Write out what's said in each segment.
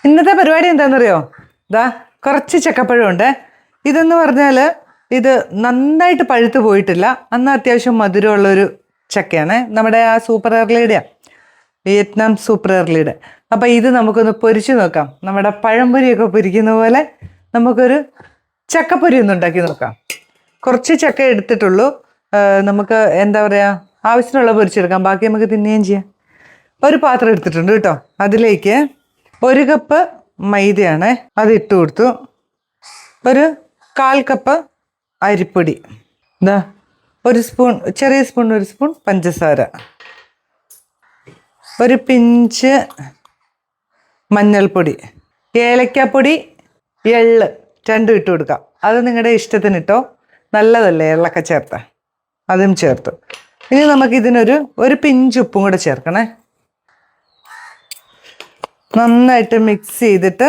ഇന്നത്തെ പരിപാടി എന്താണെന്നറിയോ? ഇതാ കുറച്ച് ചക്കപ്പഴമുണ്ട്. ഇതെന്ന് പറഞ്ഞാൽ ഇത് നന്നായിട്ട് പഴുത്ത് പോയിട്ടില്ല, എന്നാൽ അത്യാവശ്യം മധുരമുള്ളൊരു ചക്കയാണ്. നമ്മുടെ ആ സൂപ്പർ എർലിയുടെയാണ്, വിയറ്റ്നാം സൂപ്പർ എർലിയുടെ. അപ്പം ഇത് നമുക്കൊന്ന് പൊരിച്ച് നോക്കാം. നമ്മുടെ പഴംപൊരിയൊക്കെ പൊരിക്കുന്ന പോലെ നമുക്കൊരു ചക്കപ്പൊരി ഒന്ന് ഉണ്ടാക്കി നോക്കാം. കുറച്ച് ചക്ക എടുത്തിട്ടുള്ളൂ. നമുക്ക് എന്താ പറയുക, ആവശ്യത്തിനുള്ള പൊരിച്ചെടുക്കാം, ബാക്കി നമുക്ക് തിന്നുകയും ചെയ്യാം. ഒരു പാത്രം എടുത്തിട്ടുണ്ട് കേട്ടോ. അതിലേക്ക് 1 കപ്പ് മൈദയാണ്, അത് ഇട്ട് കൊടുത്തു. ഒരു 1/4 കപ്പ് അരിപ്പൊടി, ഇതാ 1 സ്പൂൺ, ചെറിയ സ്പൂൺ 1 സ്പൂൺ പഞ്ചസാര, ഒരു പിഞ്ച് മഞ്ഞൾപ്പൊടി, ഏലക്കാപ്പൊടി, എള്ള് 2 ഇട്ട് കൊടുക്കാം. അത് നിങ്ങളുടെ ഇഷ്ടത്തിന് ഇട്ടോ, നല്ലതല്ലേ എള്ളൊക്കെ ചേർത്ത. അതും ചേർത്തു. ഇനി നമുക്കിതിനൊരു പിഞ്ച് ഉപ്പും കൂടെ ചേർക്കണേ. നന്നായിട്ട് മിക്സ് ചെയ്തിട്ട്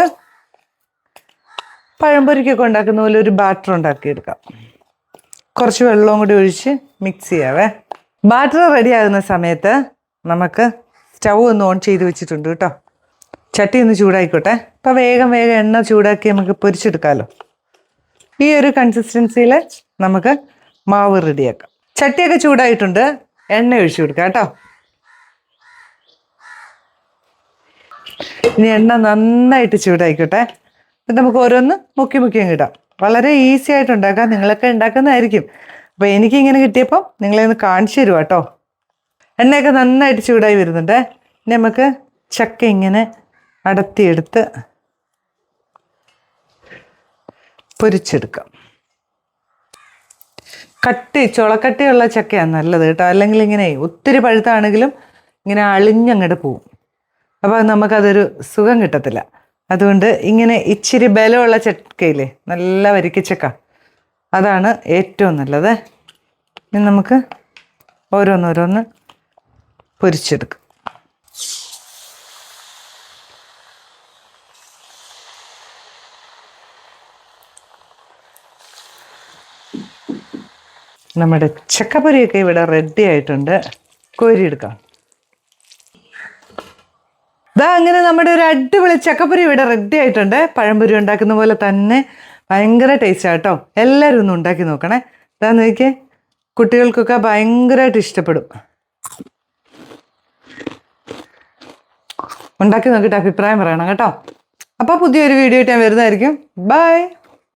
പഴംപൊരിക്കൊക്കെ ഉണ്ടാക്കുന്ന പോലെ ഒരു ബാറ്റർ ഉണ്ടാക്കിയെടുക്കാം. കുറച്ച് വെള്ളവും കൂടി ഒഴിച്ച് മിക്സ് ചെയ്യാവേ. ബാറ്റർ റെഡി ആകുന്ന സമയത്ത് നമുക്ക് സ്റ്റൗ ഒന്ന് ഓൺ ചെയ്ത് വെച്ചിട്ടുണ്ട് കേട്ടോ. ചട്ടി ഒന്ന് ചൂടായിക്കോട്ടെ. അപ്പം വേഗം എണ്ണ ചൂടാക്കി നമുക്ക് പൊരിച്ചെടുക്കാമല്ലോ. ഈ ഒരു കൺസിസ്റ്റൻസിയിൽ നമുക്ക് മാവ് റെഡിയാക്കാം. ചട്ടിയൊക്കെ ചൂടായിട്ടുണ്ട്, എണ്ണ ഒഴിച്ചു കൊടുക്കാം കേട്ടോ. ഇനി എണ്ണ നന്നായിട്ട് ചൂടായിക്കോട്ടെ. എന്നിട്ട് നമുക്ക് ഓരോന്ന് മുക്കി ഇടാം. വളരെ ഈസി ആയിട്ട് ഉണ്ടാക്കാം, നിങ്ങളൊക്കെ ഉണ്ടാക്കുന്നതായിരിക്കും. അപ്പോൾ എനിക്കിങ്ങനെ കിട്ടിയപ്പോൾ നിങ്ങളെ ഒന്ന് കാണിച്ചു തരുവാ കേട്ടോ. എണ്ണയൊക്കെ നന്നായിട്ട് ചൂടായി വരുന്നുണ്ട്. ഇനി നമുക്ക് ചക്ക ഇങ്ങനെ അടത്തിയെടുത്ത് പൊരിച്ചെടുക്കാം. ചുളക്കട്ടിയുള്ള ചക്കയാണ് നല്ലത് കേട്ടോ. അല്ലെങ്കിൽ ഇങ്ങനെ ഒത്തിരി പഴുത്താണെങ്കിലും ഇങ്ങനെ അളിഞ്ഞങ്ങോട്ട് പോവും. അപ്പോൾ നമുക്കതൊരു സുഖം കിട്ടത്തില്ല. അതുകൊണ്ട് ഇങ്ങനെ ഇച്ചിരി ബലമുള്ള ചക്കയില്ലേ, നല്ല വരിക്കച്ചക്ക, അതാണ് ഏറ്റവും നല്ലത്. ഇനി നമുക്ക് ഓരോന്നോരോന്ന് പൊരിച്ചെടുക്കാം. നമ്മുടെ ചക്കപ്പൊരിയൊക്കെ ഇവിടെ റെഡി ആയിട്ടുണ്ട്. കോരിയെടുക്കാം. ഇതാ അങ്ങനെ നമ്മുടെ ഒരു അടിപൊളി ചക്കപ്പൊരി ഇവിടെ റെഡി ആയിട്ടുണ്ട്. പഴംപൊരി ഉണ്ടാക്കുന്ന പോലെ തന്നെ ഭയങ്കര ടേസ്റ്റാണ് കേട്ടോ. എല്ലാവരും ഒന്ന് ഉണ്ടാക്കി നോക്കണേ. ഇതാ നോക്കിയേ, കുട്ടികൾക്കൊക്കെ ഭയങ്കരമായിട്ട് ഇഷ്ടപ്പെടും. ഉണ്ടാക്കി നോക്കിയിട്ട് അഭിപ്രായം പറയണം കേട്ടോ. അപ്പോൾ പുതിയൊരു വീഡിയോ ആയിട്ട് ഞാൻ വരുന്നതായിരിക്കും. ബൈ.